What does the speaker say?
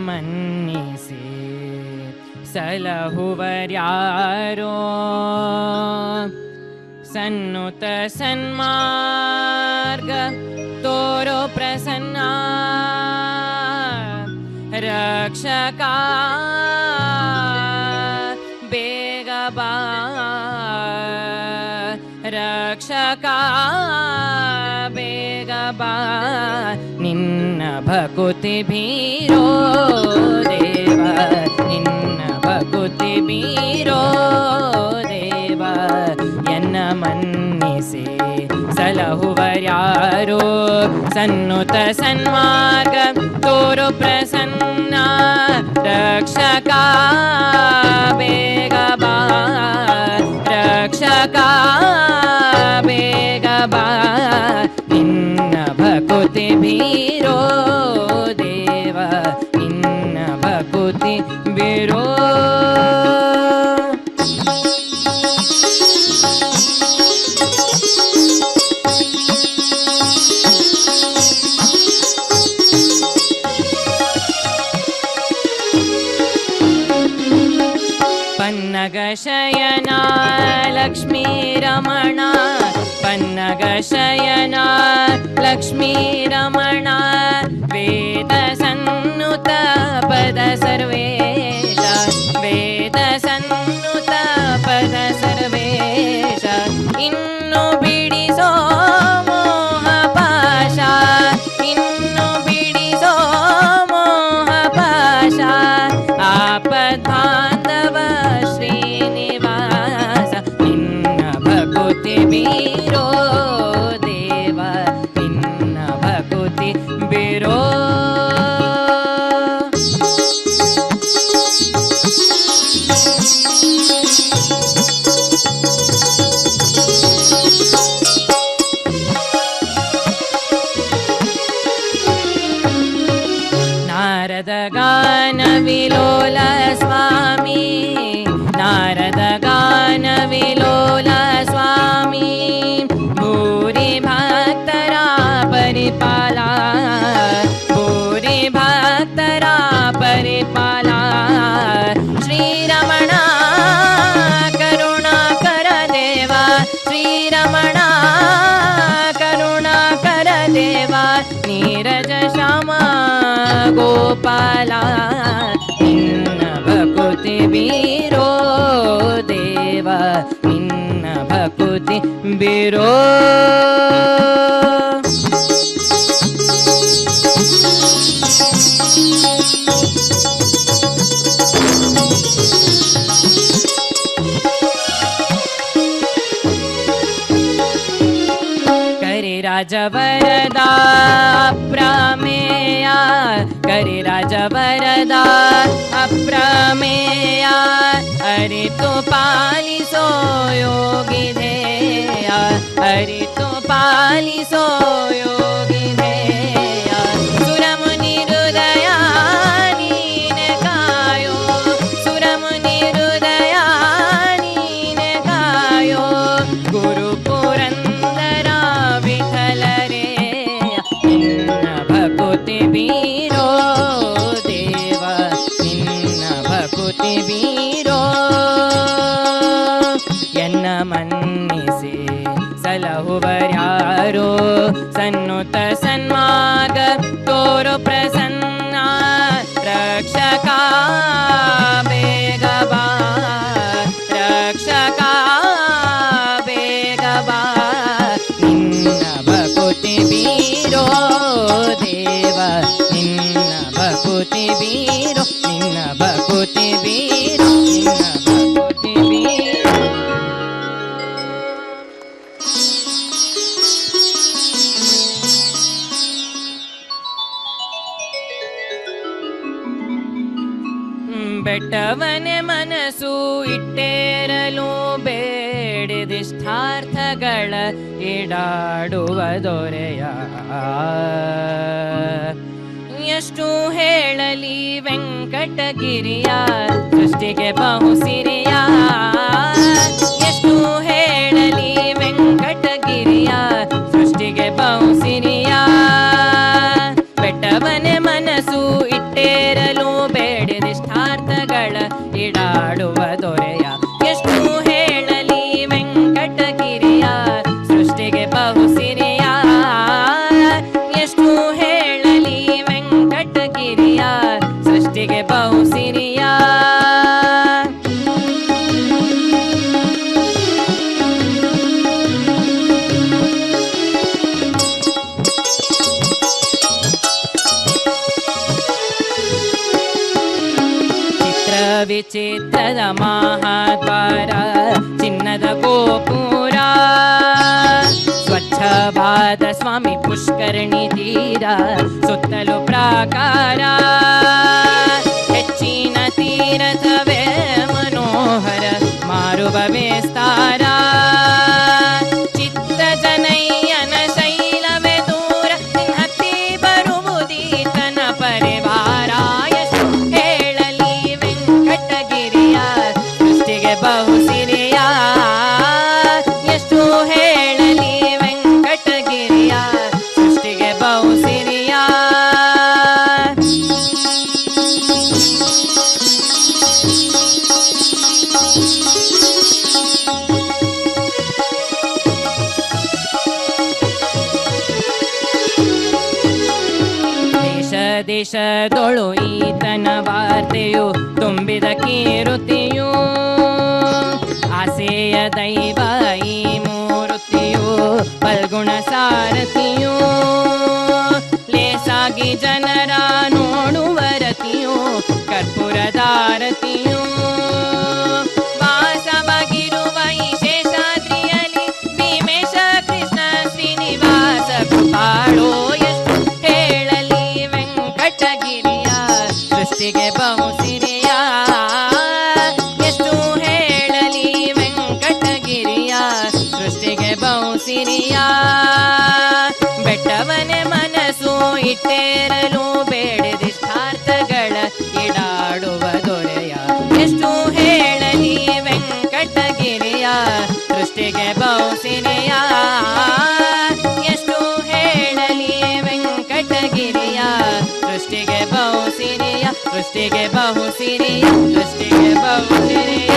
ಮನ್ನಿಸಿ ಸಲಹುವರ್ಯಾರೋ ಸನ್ನುತ ಸನ್ಮಾರ್ಗ ತೋರೋ ಪ್ರಸನ್ನ ರಕ್ಷಕ ಬೇಗ ಬಾ ರಕ್ಷಕ ಬೇಗ ಬಾ ನಿನ್ನ ಭಕುತಿ ಬೀರೋ ದೇವ ನಿನ್ನ ಭಕುತಿ ಬೀರೋ ದೇವ ಎನ್ನ ಮನ್ನಿಸಿ ಸಲಹುವರ್ಯಾರೋ ಸನ್ನುತ ಸನ್ಮಾರ್ಗ ತೋರು ಪ್ರಸನ್ನ ರಕ್ಷಕ ಬೇಗ ಬಾ ರಕ್ಷಕ ಬೇಗ ಬಾ ನಿನ್ನ ಭಕುತಿ ಬೀರೋ ದೇವ ನಿನ್ನ ಭಕುತಿ ಬೀರೋ ಪನ್ನಗ ಶಯನ ಲಕ್ಷ್ಮೀ ರಮಣ ಪನ್ನಗ ಶಯನ ಲಕ್ಷ್ಮೀ ರಮಣ ವೇದ ಸನ್ನುತ ಪದ ಸರ್ವೇಶ ವೇದ ಸನ್ನುತ ಪದ ಸರ್ವೇಶ ಇನ್ನು ಬಿಡಿಸೋ ಮೋಹ ಪಾಶ ಇನ್ನು ಬಿಡಿಸೋ ಮೋಹ ಪಾಶ ಆಪದ್ಬಾಂಧವ ಶ್ರೀನಿವಾಸ ನಿನ್ನ ಭಕುತಿ ಬೀರೋ ದೇವ ನಿನ್ನ ಭಕುತಿ ಬೀರೋ ನಾರದ ಗಾನ ವಿಲೋಲ ಸ್ವಾಮಿ ನಾರದ ಗಾನ ವಿಲೋಲ ಸ್ವಾಮಿ ಭೂರಿ ಭಕ್ತರ ಪರಿಪಾಲ ಭೂರಿ ಭಕ್ತರ ಪರಿಪಾಲ ಶ್ರೀರಮಣ ಕರುಣಾಕರ ದೇವ ಶ್ರೀರಮಣ ಕರುಣಾಕರ ದೇವ ನೀರಜ ಶ್ಯಾಮ ಗೋಪಾಲ ನಿನ್ನ ಭಕುತಿ ಬೀರೋ ದೇವ ನಿನ್ನ ಭಕುತಿ ಬೀರೋ ಕರಿರಾಜ ವರದ ಅಪ್ರಮೇಯ ಕರಿರಾಜ ವರದ ಅಪ್ರಮೇಯ ಅರಿತು ಪಾಲಿಸೋ ಯೋಗಿಧೇಯ ಅರಿತು ಪಾಲಿಸೋ ಯೋಗಿಧೇಯ ಸುರಮುನಿ ಹೃದಯ ನೀನೆ ಕಾಯೋ ಸುರಮುನಿ ಹೃದಯ ನೀನೆ ಕಾಯೋ ಗುರು ಪುರಂದರ ವಿಠಲರೇ ನಿನ್ನ ಭಕುತಿ ಬೀರೋ ದೇವ ನಿನ್ನ ಭಕುತಿ ಬೀರೋ ಎನ್ನ ಮನ್ನಿಸಿ ಸಲಹುವರ್ಯಾರೋ ಸನ್ನುತ ಸನ್ಮಾರ್ಗ ತೋರು ಪ್ರಸನ್ನ ರಕ್ಷಕ ಬೇಗ ಬಾ ರಕ್ಷಕ ಬೇಗ ಬಾ ನಿನ್ನ ಭಕುತಿ ಬೀರೋ ದೇವ ನಿನ್ನ ಭಕುತಿ ಬೀರೋ ನಿನ್ನ ಭಕುತಿ ಬೀರೋ ನಿನ್ನ ಭಕುತಿ ಬೀರೋ ಬೆಟ್ಟವನೆ ಮನಸ್ಸು ಇಟ್ಟೇರಲು ಬೇಡಿದಿಷ್ಟಾರ್ಥಗಳ ಈಡಾಡುವ ದೊರೆಯ ಎಷ್ಟು ಹೇಳಲಿ ವೆಂಕಟಗಿರಿಯ ಸೃಷ್ಟಿಗೆ ಬಹುಸಿರಿಯ ಎಷ್ಟು ಹೇಳಲಿ ವೆಂಕಟಗಿರಿಯ ಸೃಷ್ಟಿಗೆ ಬಹುಸಿರಿಯ ಬೆಟ್ಟವನೆ ಮನಸ್ಸು ಇಟ್ಟೇರಲು ಈಡಾಡುವ ದೊರೆಯ. ಎಷ್ಟು ಹೇಳಲಿ ವೆಂಕಟಗಿರಿಯ ಸೃಷ್ಟಿಗೆ ಬಹು ಸಿರಿಯ. ಎಷ್ಟು ಹೇಳಲಿ ವೆಂಕಟಗಿರಿಯ ಸೃಷ್ಟಿಗೆ ಬಹು ಸಿರಿಯ. ವಿಚಿತ್ರದ ಮಹಾದ್ವಾರ ಚಿನ್ನದ ಗೋಪುರ ಸ್ವಚ್ಛವಾದ ಸ್ವಾಮಿ ಪುಷ್ಕರಣಿ ತೀರ ಸುತ್ತಲೂ ಪ್ರಾಕಾರ ಹೆಚ್ಚಿನ ತೀರಥವೇ ಮನೋಹರ ಮಾರುವ ವಿಸ್ತಾರ ಚಿತ್ತ ಜನಯ್ಯನ ಶೈಲವೇ ದೂರ ಹತ್ತಿ ಬರುವುದೀತನ ಪರಿವಾರ. ಬಹು ಸಿರಿಯ ಎಷ್ಟು ಹೇಳಲಿ ವೆಂಕಟಗಿರಿಯ ಸೃಷ್ಟಿಗೆ ಬಹು ಸಿರಿಯ. ದೇಶ ದೇಶದೊಳು ಈತನ ವಾರ್ತೆಯು ತುಂಬಿದ ಕೀರುತಿಯು ಆಸೆಯ ದೈವ ಈ ಮೂರುತಿಯು ಫಲ್ಗುಣ ಸಾರಥಿಯು ಲೇಸಾಗಿ ಜನರ ನೋಡುವ ರತಿಯು ಕರ್ಪೂರದಾರತಿಯು ವಾಸವಾಗಿರುವ ಈ ಶೇಷಾದ್ರಿಯಲ್ಲಿ ಭೀಮೇಶ ಕೃಷ್ಣ ಶ್ರೀನಿವಾಸ ಕೃಪಾಳೋ. ಎಷ್ಟು ಹೇಳಲಿ ವೆಂಕಟಗಿರಿಯ ಸೃಷ್ಟಿಗೆ ಬಹು ಸಿರಿಯ. ಎಷ್ಟು ಹೇಳಲಿ ವೆಂಕಟಗಿರಿಯ ಸೃಷ್ಟಿಗೆ ಬಹು ಸಿರಿಯ. ಬೆಟ್ಟವನೇ ಮನಸ್ಸು ಇಟ್ಟೇರಲು ಬೇಡದಿಷ್ಟಾರ್ಥಗಳ ಈಡಾಡುವ ದೊರೆಯ. ಎಷ್ಟು ಹೇಳಲಿ ವೆಂಕಟಗಿರಿಯ ಸೃಷ್ಟಿಗೆ ಬಹು ಸಿರಿಯ. ಎಷ್ಟು ಹೇಳಲಿ ವೆಂಕಟಗಿರಿಯ ಸೃಷ್ಟಿಗೆ ಬಹು ಸಿರಿಯ. ಸೃಷ್ಟಿಗೆ ಬಹು ಸಿರಿಯ. ಸೃಷ್ಟಿಗೆ ಬಹು ಸಿರಿಯ.